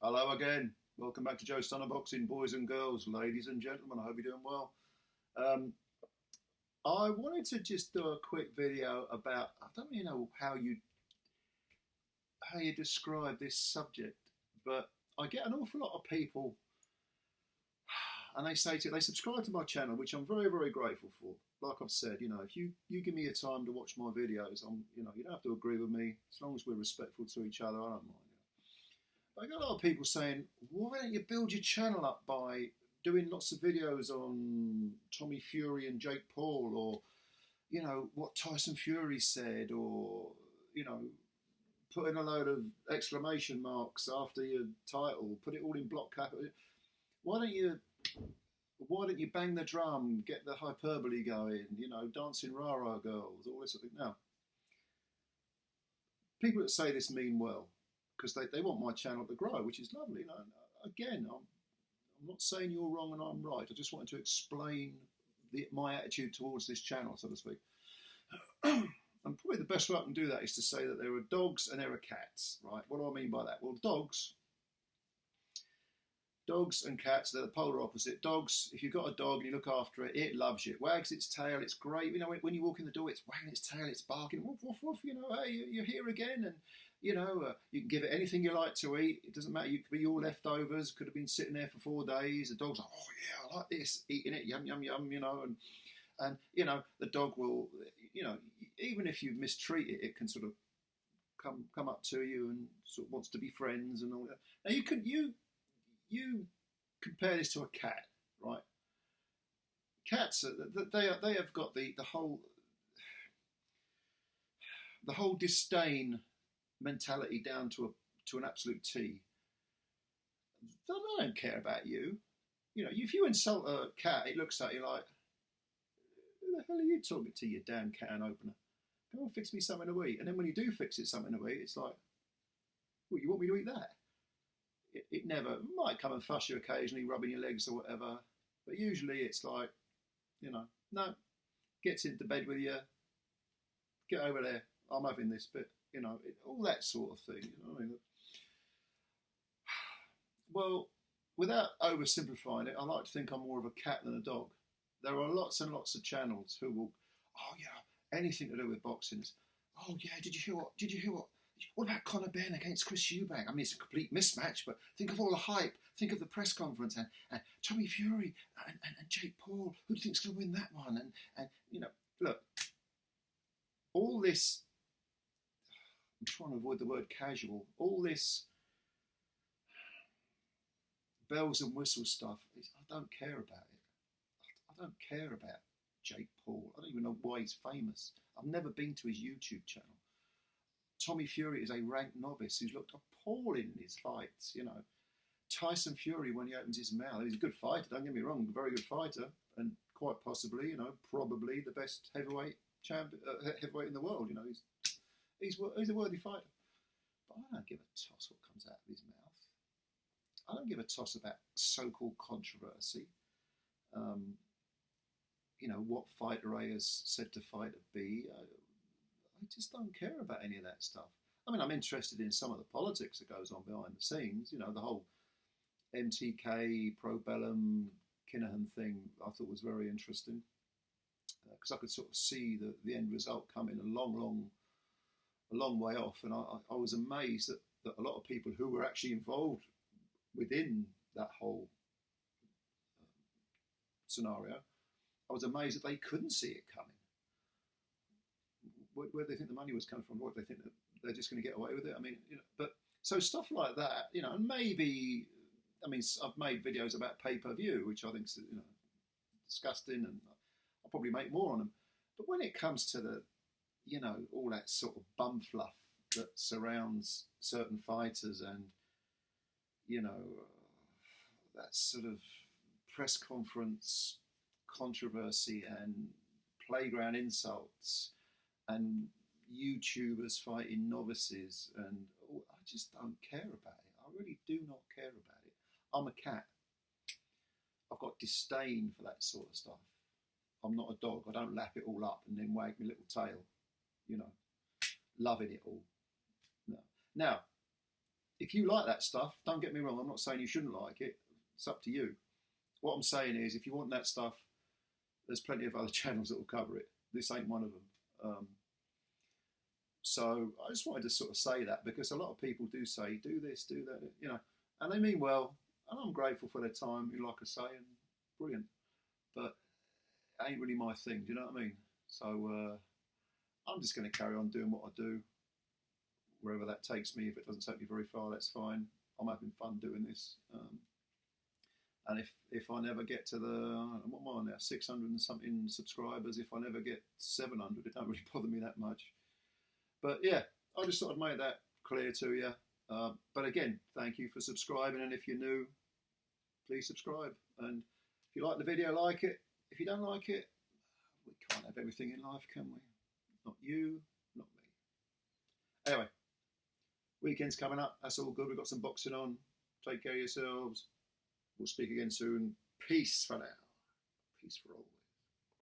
Hello again. Welcome back to Joe Stunner Boxing, boys and girls, ladies and gentlemen. I hope you're doing well. Um, I wanted to just do a quick video about. I don't really know how you describe this subject, but I get an awful lot of people, and they subscribe to my channel, which I'm very very grateful for. Like I've said, if you give me your time to watch my videos, you don't have to agree with me as long as we're respectful to each other. I don't mind. I got a lot of people saying, why don't you build your channel up by doing lots of videos on Tommy Fury and Jake Paul, or, what Tyson Fury said, or, putting a load of exclamation marks after your title, put it all in block cap. Why don't you bang the drum, get the hyperbole going, dancing rah-rah girls, all this sort of thing. Now, people that say this mean well, because they want my channel to grow, which is lovely. Again, I'm not saying you're wrong and I'm right. I just wanted to explain my attitude towards this channel, so to speak. And probably the best way I can do that is to say that there are dogs and there are cats, right? What do I mean by that? Well, dogs and cats, they're the polar opposite. Dogs, if you've got a dog and you look after it, it loves you. It wags its tail, it's great. When you walk in the door, it's wagging its tail, it's barking, woof, woof, woof, hey, you're here again. And, you can give it anything you like to eat. It doesn't matter. You could be your leftovers, could have been sitting there for 4 days. The dog's like, oh yeah, I like this, eating it, yum, yum, yum, and the dog will, even if you mistreat it, it can sort of come up to you and sort of wants to be friends and all that. Now you compare this to a cat, right? Cats, they have got the whole disdain mentality down to an absolute T. They don't care about you. If you insult a cat, it looks at you like, who the hell are you talking to, you damn can opener? Go and fix me something to eat. And then when you do fix it something to eat, it's like, well, you want me to eat that? It never might come and fuss you occasionally, rubbing your legs or whatever, but usually it's like, no, gets into bed with you, get over there, I'm having this bit, all that sort of thing. What I mean? Well, without oversimplifying it, I like to think I'm more of a cat than a dog. There are lots and lots of channels who will, oh yeah, anything to do with boxing. Oh yeah, did you hear what? What about Conor Benn against Chris Eubank? I mean, it's a complete mismatch, but think of all the hype. Think of the press conference and Tommy Fury and Jake Paul. Who do you think's going to win that one? And look, all this, I'm trying to avoid the word casual, all this bells and whistles stuff, I don't care about it. I don't care about Jake Paul. I don't even know why he's famous. I've never been to his YouTube channel. Tommy Fury is a rank novice who's looked appalling in his fights. Tyson Fury, when he opens his mouth, he's a good fighter. Don't get me wrong, a very good fighter, and quite possibly, probably the best heavyweight in the world. He's a worthy fighter. But I don't give a toss what comes out of his mouth. I don't give a toss about so-called controversy. What fighter A has said to fighter B. I just don't care about any of that stuff. I mean, I'm interested in some of the politics that goes on behind the scenes. The whole MTK, Pro Bellum, Kinahan thing I thought was very interesting, because I could sort of see the end result coming a long way off. And I was amazed that a lot of people who were actually involved within that whole scenario, I was amazed that they couldn't see it coming. Where they think the money was coming from, what they think that they're just going to get away with it. I mean, but so stuff like that, and maybe, I mean, I've made videos about pay-per-view, which I think is, disgusting, and I'll probably make more on them. But when it comes to the, all that sort of bum fluff that surrounds certain fighters and, that sort of press conference controversy and playground insults, and YouTubers fighting novices, and I just don't care about it. I really do not care about it. I'm a cat. I've got disdain for that sort of stuff. I'm not a dog. I don't lap it all up and then wag my little tail, loving it all. No. Now, if you like that stuff, don't get me wrong, I'm not saying you shouldn't like it. It's up to you. What I'm saying is, if you want that stuff, there's plenty of other channels that will cover it. This ain't one of them. So I just wanted to sort of say that, because a lot of people do say, do this, do that, you know, and they mean well, and I'm grateful for their time, like I say, and brilliant. But it ain't really my thing, do you know what I mean? So I'm just going to carry on doing what I do, wherever that takes me. If it doesn't take me very far, that's fine. I'm having fun doing this. And if I never get to the, what am I now, 600 and something subscribers, if I never get 700, it don't really bother me that much. But yeah, I just thought I'd make that clear to you. But again, thank you for subscribing. And if you're new, please subscribe. And if you like the video, like it. If you don't like it, we can't have everything in life, can we? Not you, not me. Anyway, weekend's coming up. That's all good. We've got some boxing on. Take care of yourselves. We'll speak again soon. Peace for now. Peace for all.